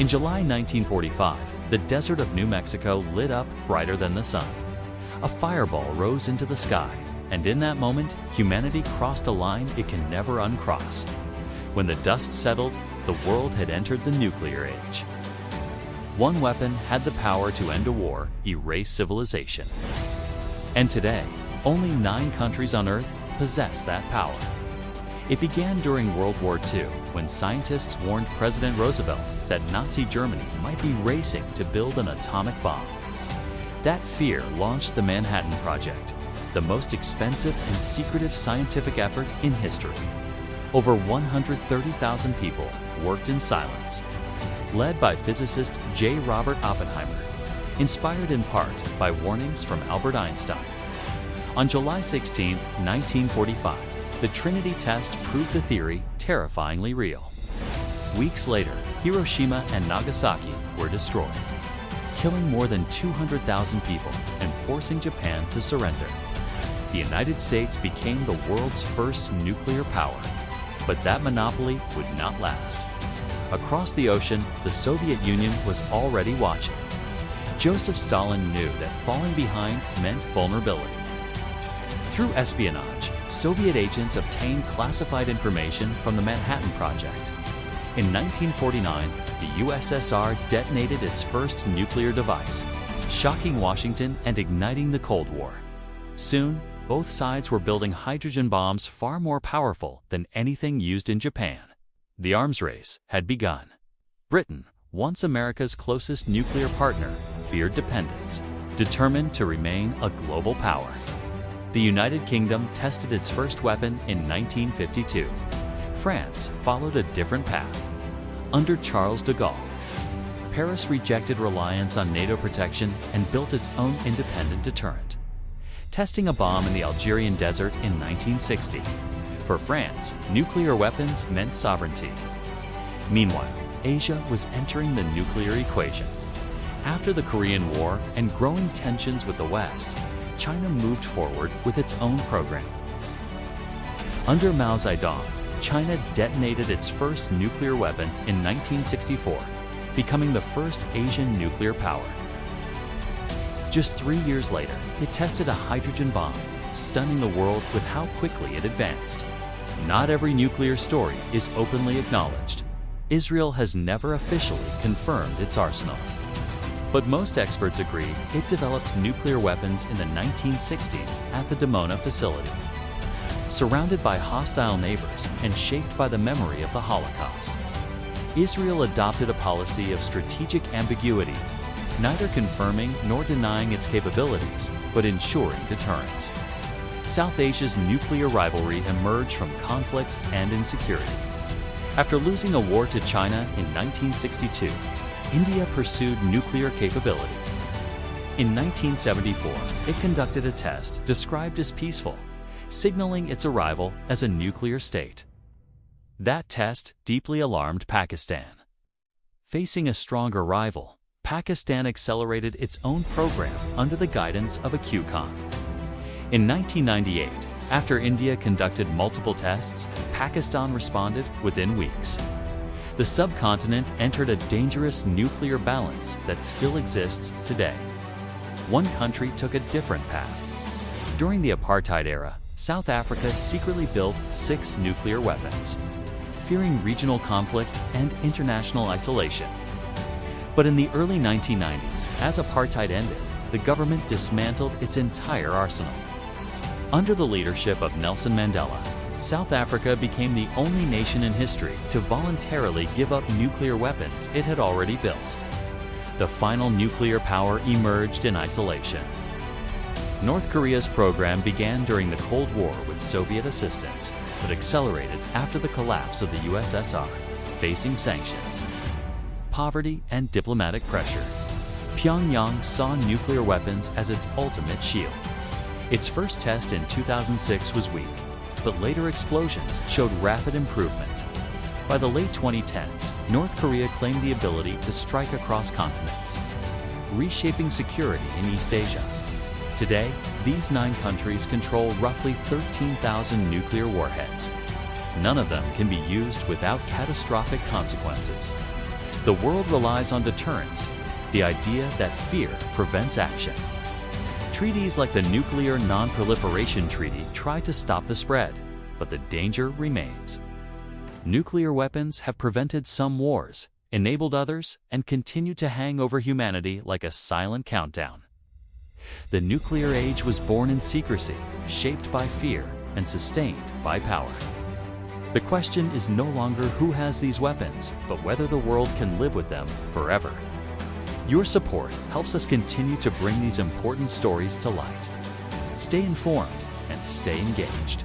In July 1945, the desert of New Mexico lit up brighter than the sun. A fireball rose into the sky, and in that moment, humanity crossed a line it can never uncross. When the dust settled, the world had entered the nuclear age. One weapon had the power to end a war, erase civilization. And today, only 9 countries on Earth possess that power. It began during World War II, when scientists warned President Roosevelt that Nazi Germany might be racing to build an atomic bomb. That fear launched the Manhattan Project, the most expensive and secretive scientific effort in history. Over 130,000 people worked in silence, led by physicist J. Robert Oppenheimer, inspired in part by warnings from Albert Einstein. On July 16, 1945, the Trinity test proved the theory terrifyingly real. Weeks later, Hiroshima and Nagasaki were destroyed, killing more than 200,000 people and forcing Japan to surrender. The United States became the world's first nuclear power, but that monopoly would not last. Across the ocean, the Soviet Union was already watching. Joseph Stalin knew that falling behind meant vulnerability. Through espionage, Soviet agents obtained classified information from the Manhattan Project. In 1949, the USSR detonated its first nuclear device, shocking Washington and igniting the Cold War. Soon, both sides were building hydrogen bombs far more powerful than anything used in Japan. The arms race had begun. Britain, once America's closest nuclear partner, feared dependence, determined to remain a global power. The United Kingdom tested its first weapon in 1952. France followed a different path. Under Charles de Gaulle, Paris rejected reliance on NATO protection and built its own independent deterrent, testing a bomb in the Algerian desert in 1960. For France, nuclear weapons meant sovereignty. Meanwhile, Asia was entering the nuclear equation. After the Korean War and growing tensions with the West, China moved forward with its own program. Under Mao Zedong, China detonated its first nuclear weapon in 1964, becoming the first Asian nuclear power. Just 3 years later, it tested a hydrogen bomb, stunning the world with how quickly it advanced. Not every nuclear story is openly acknowledged. Israel has never officially confirmed its arsenal. But most experts agree it developed nuclear weapons in the 1960s at the Dimona facility. Surrounded by hostile neighbors and shaped by the memory of the Holocaust, Israel adopted a policy of strategic ambiguity, neither confirming nor denying its capabilities, but ensuring deterrence. South Asia's nuclear rivalry emerged from conflict and insecurity. After losing a war to China in 1962, India pursued nuclear capability. In 1974, it conducted a test described as peaceful, signaling its arrival as a nuclear state. That test deeply alarmed Pakistan. Facing a stronger rival, Pakistan accelerated its own program under the guidance of a QCON. In 1998, after India conducted multiple tests, Pakistan responded within weeks. The subcontinent entered a dangerous nuclear balance that still exists today. One country took a different path. During the apartheid era, South Africa secretly built 6 nuclear weapons, fearing regional conflict and international isolation. But in the early 1990s, as apartheid ended, the government dismantled its entire arsenal. Under the leadership of Nelson Mandela, South Africa became the only nation in history to voluntarily give up nuclear weapons it had already built. The final nuclear power emerged in isolation. North Korea's program began during the Cold War with Soviet assistance, but accelerated after the collapse of the USSR, facing sanctions, poverty, and diplomatic pressure. Pyongyang saw nuclear weapons as its ultimate shield. Its first test in 2006 was weak, but later explosions showed rapid improvement. By the late 2010s, North Korea claimed the ability to strike across continents, reshaping security in East Asia. Today, these 9 countries control roughly 13,000 nuclear warheads. None of them can be used without catastrophic consequences. The world relies on deterrence, the idea that fear prevents action. Treaties like the Nuclear Non-Proliferation Treaty try to stop the spread, but the danger remains. Nuclear weapons have prevented some wars, enabled others, and continue to hang over humanity like a silent countdown. The nuclear age was born in secrecy, shaped by fear, and sustained by power. The question is no longer who has these weapons, but whether the world can live with them forever. Your support helps us continue to bring these important stories to light. Stay informed and stay engaged.